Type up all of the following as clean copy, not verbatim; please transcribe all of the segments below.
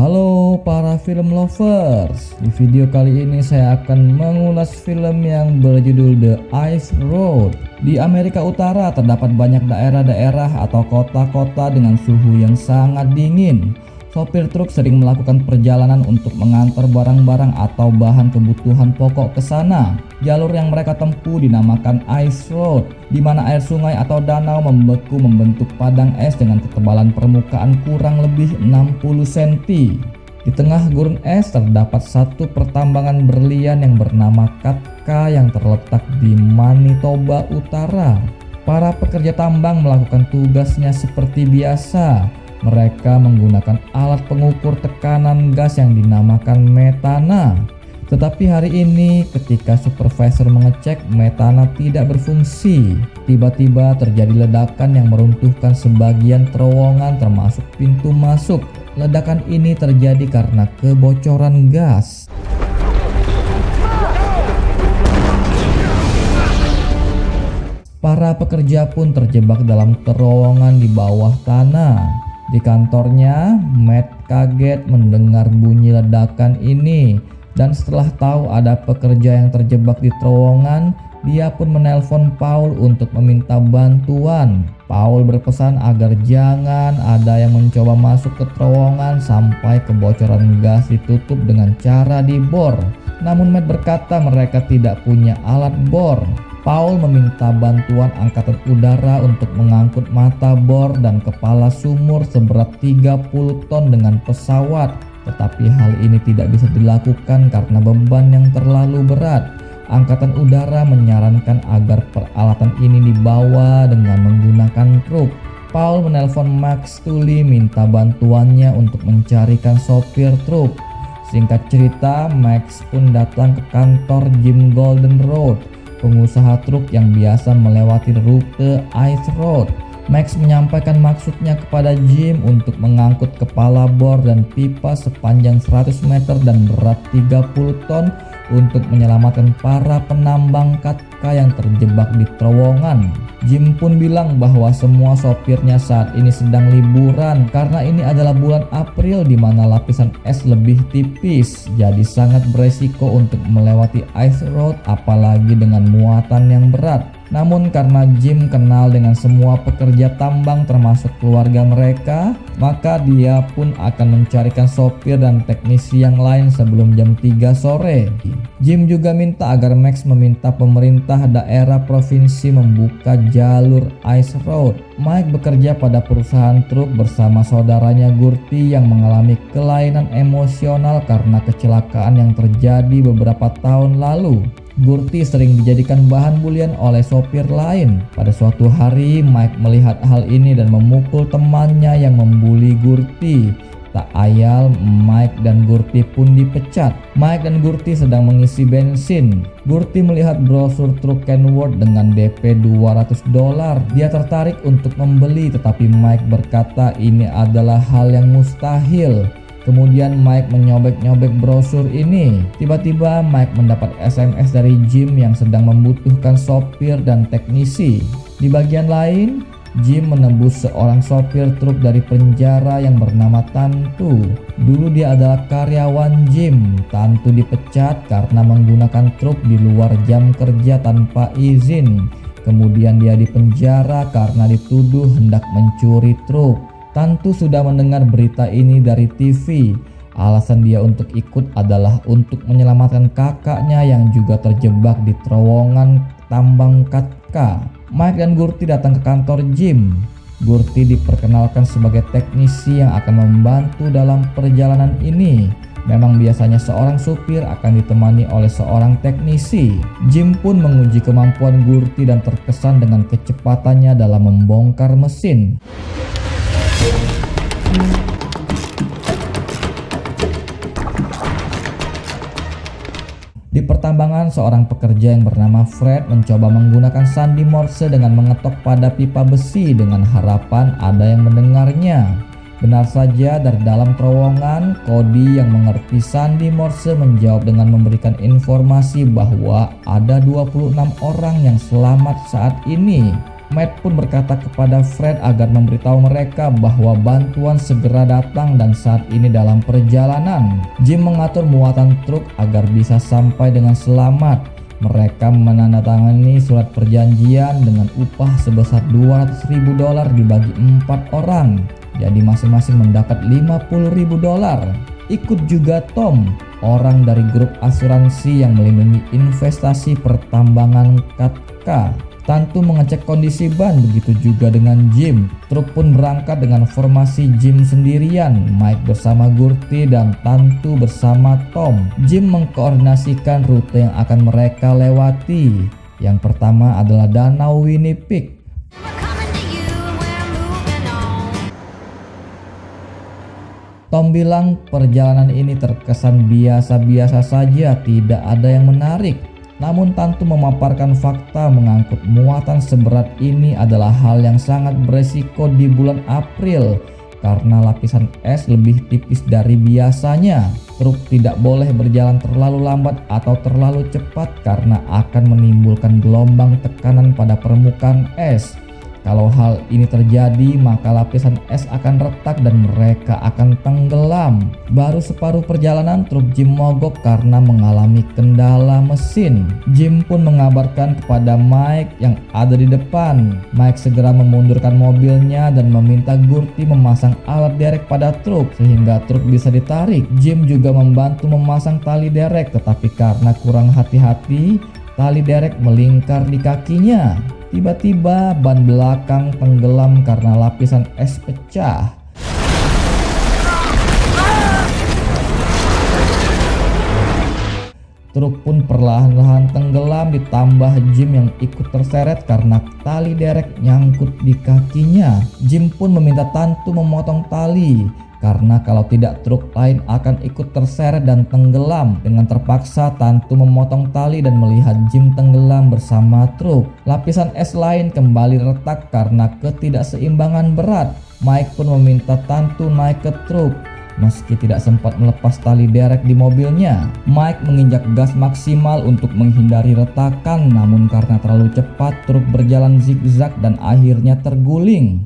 Halo para film lovers, di video kali ini saya akan mengulas film yang berjudul The Ice Road. Di Amerika Utara terdapat banyak daerah-daerah atau kota-kota dengan suhu yang sangat dingin. Sopir truk sering melakukan perjalanan untuk mengantar barang-barang atau bahan kebutuhan pokok ke sana. Jalur yang mereka tempuh dinamakan Ice Road, di mana air sungai atau danau membeku membentuk padang es dengan ketebalan permukaan kurang lebih 60 cm. Di tengah gurun es terdapat satu pertambangan berlian yang bernama Katka yang terletak di Manitoba Utara. Para pekerja tambang melakukan tugasnya seperti biasa. Mereka menggunakan alat pengukur tekanan gas yang dinamakan metana. Tetapi hari ini ketika supervisor mengecek metana tidak berfungsi, tiba-tiba terjadi ledakan yang meruntuhkan sebagian terowongan termasuk pintu masuk. Ledakan ini terjadi karena kebocoran gas. Para pekerja pun terjebak dalam terowongan di bawah tanah. Di kantornya, Matt kaget mendengar bunyi ledakan ini, dan setelah tahu ada pekerja yang terjebak di terowongan, dia pun menelpon Paul untuk meminta bantuan. Paul berpesan agar jangan ada yang mencoba masuk ke terowongan sampai kebocoran gas ditutup dengan cara dibor. Namun Matt berkata mereka tidak punya alat bor. Paul meminta bantuan angkatan udara untuk mengangkut mata bor dan kepala sumur seberat 30 ton dengan pesawat. Tetapi hal ini tidak bisa dilakukan karena beban yang terlalu berat. Angkatan udara menyarankan agar peralatan ini dibawa dengan menggunakan truk. Paul menelpon Max Tully minta bantuannya untuk mencarikan sopir truk. Singkat cerita, Max pun datang ke kantor Jim Golden Road, pengusaha truk yang biasa melewati rute Ice Road. Max menyampaikan maksudnya kepada Jim untuk mengangkut kepala bor dan pipa sepanjang 100 meter dan berat 30 ton untuk menyelamatkan para penambang Katka yang terjebak di terowongan. Jim pun bilang bahwa semua sopirnya saat ini sedang liburan karena ini adalah bulan April di mana lapisan es lebih tipis, jadi sangat beresiko untuk melewati Ice Road apalagi dengan muatan yang berat. Namun karena Jim kenal dengan semua pekerja tambang termasuk keluarga mereka, maka dia pun akan mencarikan sopir dan teknisi yang lain sebelum jam 3 sore. Jim juga minta agar Max meminta pemerintah daerah provinsi membuka jalur Ice Road. Mike bekerja pada perusahaan truk bersama saudaranya Gurty yang mengalami kelainan emosional karena kecelakaan yang terjadi beberapa tahun lalu. Gurty sering dijadikan bahan bulian oleh sopir lain. Pada suatu hari, Mike melihat hal ini dan memukul temannya yang membuli Gurty. Tak ayal, Mike dan Gurty pun dipecat. Mike dan Gurty sedang mengisi bensin. Gurty melihat brosur truk Kenworth dengan DP $200. Dia tertarik untuk membeli, tetapi Mike berkata ini adalah hal yang mustahil. Kemudian Mike menyobek-nyobek brosur ini. Tiba-tiba Mike mendapat SMS dari Jim yang sedang membutuhkan sopir dan teknisi. Di bagian lain, Jim menebus seorang sopir truk dari penjara yang bernama Tantu. Dulu dia adalah karyawan Jim. Tantu dipecat karena menggunakan truk di luar jam kerja tanpa izin. Kemudian dia dipenjara karena dituduh hendak mencuri truk. Tantu sudah mendengar berita ini dari TV. Alasan dia untuk ikut adalah untuk menyelamatkan kakaknya yang juga terjebak di terowongan tambang Katka. Mike dan Gurty datang ke kantor Jim. Gurty diperkenalkan sebagai teknisi yang akan membantu dalam perjalanan ini. Memang biasanya seorang supir akan ditemani oleh seorang teknisi. Jim pun menguji kemampuan Gurty dan terkesan dengan kecepatannya dalam membongkar mesin. Di pertambangan, seorang pekerja yang bernama Fred mencoba menggunakan sandi Morse dengan mengetok pada pipa besi dengan harapan ada yang mendengarnya. Benar saja, dari dalam terowongan, Cody yang mengerti sandi Morse menjawab dengan memberikan informasi bahwa ada 26 orang yang selamat saat ini. Matt pun berkata kepada Fred agar memberitahu mereka bahwa bantuan segera datang dan saat ini dalam perjalanan. Jim mengatur muatan truk agar bisa sampai dengan selamat. Mereka menandatangani surat perjanjian dengan upah sebesar $200.000 dibagi 4 orang. Jadi masing-masing mendapat $50.000. Ikut juga Tom, orang dari grup asuransi yang melindungi investasi pertambangan Katka. Tantu mengecek kondisi ban, begitu juga dengan Jim. Truk pun berangkat dengan formasi Jim sendirian, Mike bersama Gurty dan Tantu bersama Tom. Jim mengkoordinasikan rute yang akan mereka lewati. Yang pertama adalah Danau Winnipeg. Tom bilang perjalanan ini terkesan biasa-biasa saja, tidak ada yang menarik. Namun Tantu memaparkan fakta mengangkut muatan seberat ini adalah hal yang sangat beresiko di bulan April karena lapisan es lebih tipis dari biasanya. Truk tidak boleh berjalan terlalu lambat atau terlalu cepat karena akan menimbulkan gelombang tekanan pada permukaan es. Kalau hal ini terjadi, maka lapisan es akan retak dan mereka akan tenggelam. Baru separuh perjalanan, truk Jim mogok karena mengalami kendala mesin. Jim pun mengabarkan kepada Mike yang ada di depan. Mike segera memundurkan mobilnya dan meminta Gurty memasang alat derek pada truk sehingga truk bisa ditarik. Jim juga membantu memasang tali derek, tetapi karena kurang hati-hati, tali derek melingkar di kakinya. Tiba-tiba ban belakang tenggelam karena lapisan es pecah. Truk pun perlahan-lahan tenggelam, ditambah Jim yang ikut terseret karena tali derek nyangkut di kakinya. Jim pun meminta Tantu memotong tali karena kalau tidak truk lain akan ikut terseret dan tenggelam. Dengan terpaksa Tantu memotong tali dan melihat Jim tenggelam bersama truk. Lapisan es lain kembali retak karena ketidakseimbangan berat. Mike pun meminta Tantu naik ke truk meski tidak sempat melepas tali derek di mobilnya. Mike menginjak gas maksimal untuk menghindari retakan, namun karena terlalu cepat truk berjalan zigzag dan akhirnya terguling.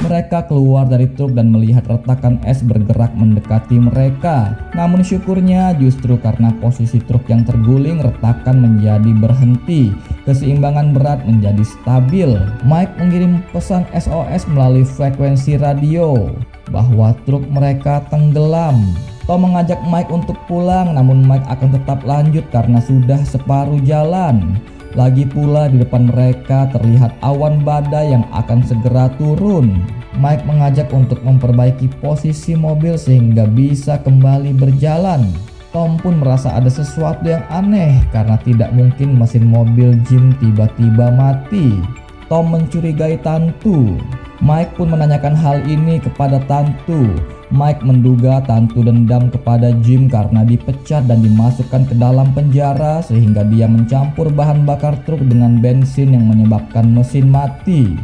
Mereka keluar dari truk dan melihat retakan es bergerak mendekati mereka. Namun syukurnya justru karena posisi truk yang terguling, retakan menjadi berhenti. Keseimbangan berat menjadi stabil. Mike mengirim pesan SOS melalui frekuensi radio bahwa truk mereka tenggelam. Tom mengajak Mike untuk pulang, namun Mike akan tetap lanjut karena sudah separuh jalan. Lagi pula di depan mereka terlihat awan badai yang akan segera turun. Mike mengajak untuk memperbaiki posisi mobil sehingga bisa kembali berjalan. Tom pun merasa ada sesuatu yang aneh karena tidak mungkin mesin mobil Jim tiba-tiba mati. Tom mencurigai Tantu. Mike pun menanyakan hal ini kepada Tantu. Mike menduga Tantu dendam kepada Jim karena dipecat dan dimasukkan ke dalam penjara sehingga dia mencampur bahan bakar truk dengan bensin yang menyebabkan mesin mati.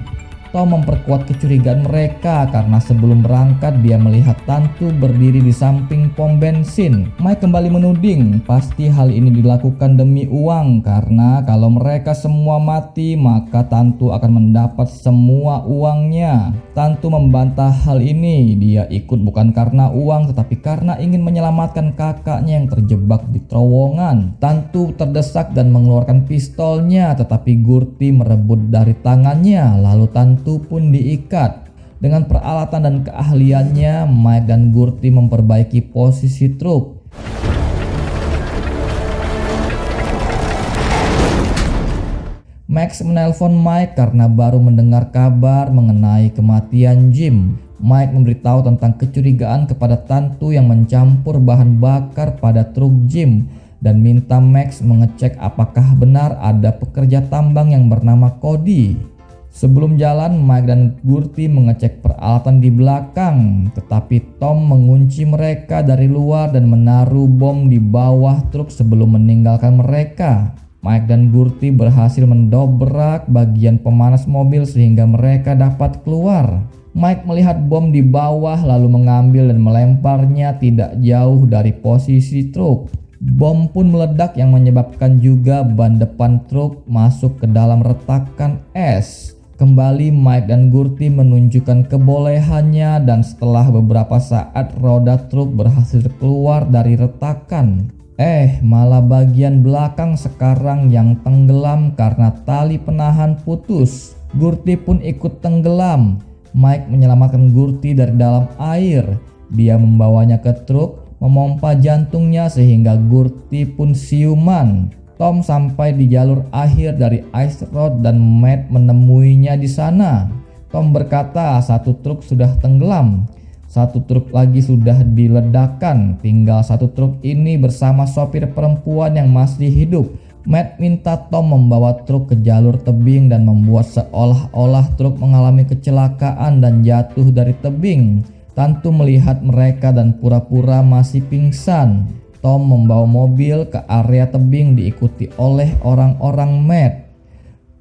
Tom memperkuat kecurigaan mereka karena sebelum berangkat dia melihat Tantu berdiri di samping pom bensin. Mike kembali menuding pasti hal ini dilakukan demi uang karena kalau mereka semua mati maka Tantu akan mendapat semua uangnya. Tantu membantah hal ini, dia ikut bukan karena uang tetapi karena ingin menyelamatkan kakaknya yang terjebak di terowongan. Tantu terdesak dan mengeluarkan pistolnya tetapi Gurty merebut dari tangannya, lalu Tantu pun diikat. Dengan peralatan dan keahliannya, Mike dan Gurty memperbaiki posisi truk. Max menelpon Mike karena baru mendengar kabar mengenai kematian Jim. Mike memberitahu tentang kecurigaan kepada Tantu yang mencampur bahan bakar pada truk Jim dan minta Max mengecek apakah benar ada pekerja tambang yang bernama Cody. Sebelum jalan, Mike dan Gurty mengecek peralatan di belakang, tetapi Tom mengunci mereka dari luar dan menaruh bom di bawah truk sebelum meninggalkan mereka. Mike dan Gurty berhasil mendobrak bagian pemanas mobil sehingga mereka dapat keluar. Mike melihat bom di bawah lalu mengambil dan melemparnya tidak jauh dari posisi truk. Bom pun meledak yang menyebabkan juga ban depan truk masuk ke dalam retakan es. Kembali Mike dan Gurty menunjukkan kebolehannya dan setelah beberapa saat roda truk berhasil keluar dari retakan. Malah bagian belakang sekarang yang tenggelam karena tali penahan putus. Gurty pun ikut tenggelam. Mike menyelamatkan Gurty dari dalam air. Dia membawanya ke truk, memompa jantungnya sehingga Gurty pun siuman. Tom sampai di jalur akhir dari Ice Road dan Matt menemuinya di sana. Tom berkata satu truk sudah tenggelam, satu truk lagi sudah diledakkan, tinggal satu truk ini bersama sopir perempuan yang masih hidup. Matt minta Tom membawa truk ke jalur tebing dan membuat seolah-olah truk mengalami kecelakaan dan jatuh dari tebing. Tantu melihat mereka dan pura-pura masih pingsan. Tom membawa mobil ke area tebing diikuti oleh orang-orang Matt.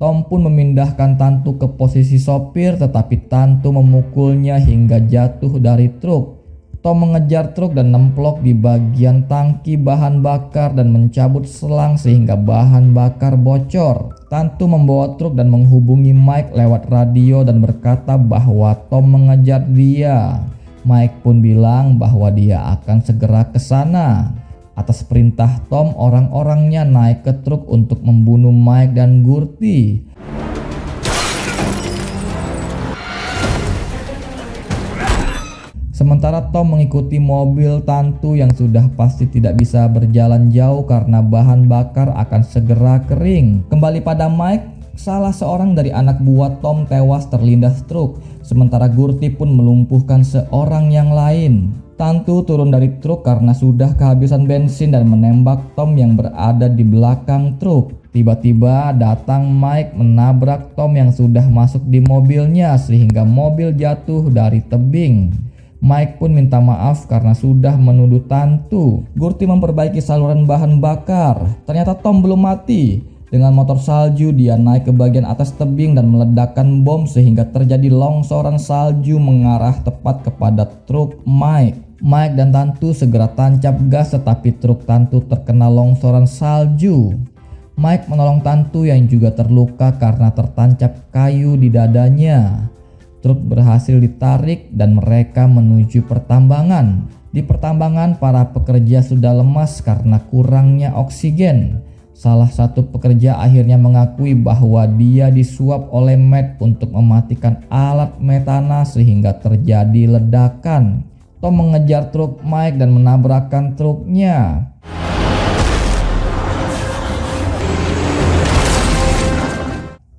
Tom pun memindahkan Tantu ke posisi sopir tetapi Tantu memukulnya hingga jatuh dari truk. Tom mengejar truk dan nemplok di bagian tangki bahan bakar dan mencabut selang sehingga bahan bakar bocor. Tantu membawa truk dan menghubungi Mike lewat radio dan berkata bahwa Tom mengejar dia. Mike pun bilang bahwa dia akan segera ke sana. Atas perintah Tom, orang-orangnya naik ke truk untuk membunuh Mike dan Gurty. Sementara Tom mengikuti mobil Tantu yang sudah pasti tidak bisa berjalan jauh karena bahan bakar akan segera kering. Kembali pada Mike, salah seorang dari anak buah Tom tewas terlindas truk, sementara Gurty pun melumpuhkan seorang yang lain. Tantu turun dari truk karena sudah kehabisan bensin dan menembak Tom yang berada di belakang truk. Tiba-tiba datang Mike menabrak Tom yang sudah masuk di mobilnya sehingga mobil jatuh dari tebing. Mike pun minta maaf karena sudah menuduh Tantu. Gurty memperbaiki saluran bahan bakar. Ternyata Tom belum mati. Dengan motor salju dia naik ke bagian atas tebing dan meledakkan bom sehingga terjadi longsoran salju mengarah tepat kepada truk Mike. Mike dan Tantu segera tancap gas tetapi truk Tantu terkena longsoran salju. Mike menolong Tantu yang juga terluka karena tertancap kayu di dadanya. Truk berhasil ditarik dan mereka menuju pertambangan. Di pertambangan para pekerja sudah lemas karena kurangnya oksigen. Salah satu pekerja akhirnya mengakui bahwa dia disuap oleh Matt untuk mematikan alat metana sehingga terjadi ledakan. Tom mengejar truk Mike dan menabrakkan truknya.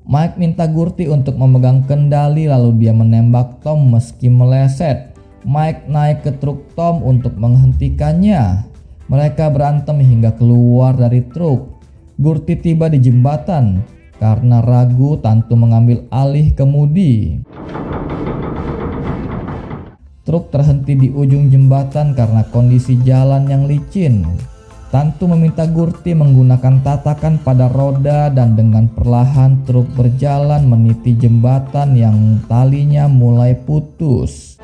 Mike minta Gurty untuk memegang kendali lalu dia menembak Tom meski meleset. Mike naik ke truk Tom untuk menghentikannya. Mereka berantem hingga keluar dari truk. Gurty tiba di jembatan karena ragu Tantu mengambil alih kemudi. Truk terhenti di ujung jembatan karena kondisi jalan yang licin. Tantu meminta Gurty menggunakan tatakan pada roda dan dengan perlahan truk berjalan meniti jembatan yang talinya mulai putus.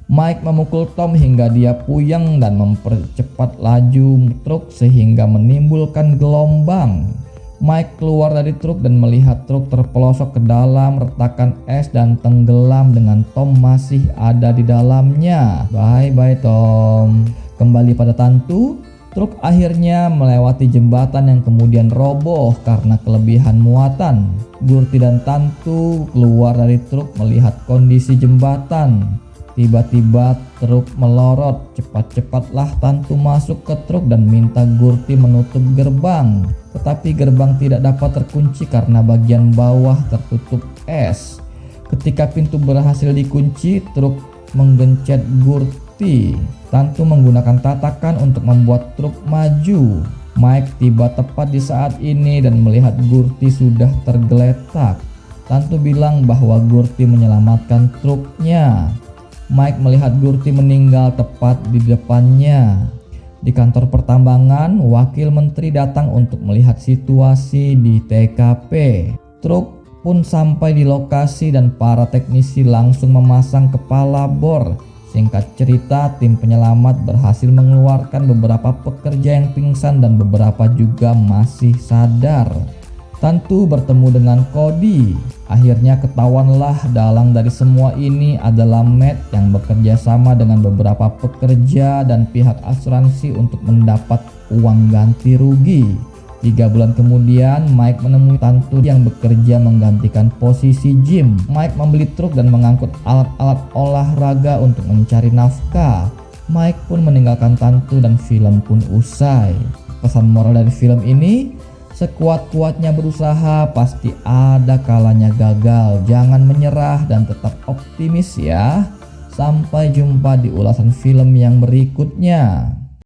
Mike memukul Tom hingga dia puyeng dan mempercepat laju truk sehingga menimbulkan gelombang. Mike keluar dari truk dan melihat truk terpelosok ke dalam retakan es dan tenggelam dengan Tom masih ada di dalamnya. Bye-bye Tom. Kembali pada Tantu, truk akhirnya melewati jembatan yang kemudian roboh karena kelebihan muatan. Gurty dan Tantu keluar dari truk melihat kondisi jembatan. Tiba-tiba truk melorot. Cepat-cepatlah Tantu masuk ke truk dan minta Gurty menutup gerbang. Tetapi gerbang tidak dapat terkunci karena bagian bawah tertutup es. Ketika pintu berhasil dikunci, truk menggencet Gurty. Tantu menggunakan tatakan untuk membuat truk maju. Mike tiba tepat di saat ini dan melihat Gurty sudah tergeletak. Tantu bilang bahwa Gurty menyelamatkan truknya. Mike melihat Gurty meninggal tepat di depannya. Di kantor pertambangan, wakil menteri datang untuk melihat situasi di TKP. Truk pun sampai di lokasi dan para teknisi langsung memasang kepala bor Singkat cerita, tim penyelamat berhasil mengeluarkan beberapa pekerja yang pingsan dan beberapa juga masih sadar. Tantu bertemu dengan Cody. Akhirnya ketahuanlah dalang dari semua ini adalah Matt yang bekerja sama dengan beberapa pekerja dan pihak asuransi untuk mendapat uang ganti rugi. 3 bulan kemudian, Mike menemui Tantu yang bekerja menggantikan posisi Jim. Mike membeli truk dan mengangkut alat-alat olahraga untuk mencari nafkah. Mike pun meninggalkan Tantu dan film pun usai. Pesan moral dari film ini, sekuat-kuatnya berusaha pasti ada kalanya gagal. Jangan menyerah dan tetap optimis ya. Sampai jumpa di ulasan film yang berikutnya.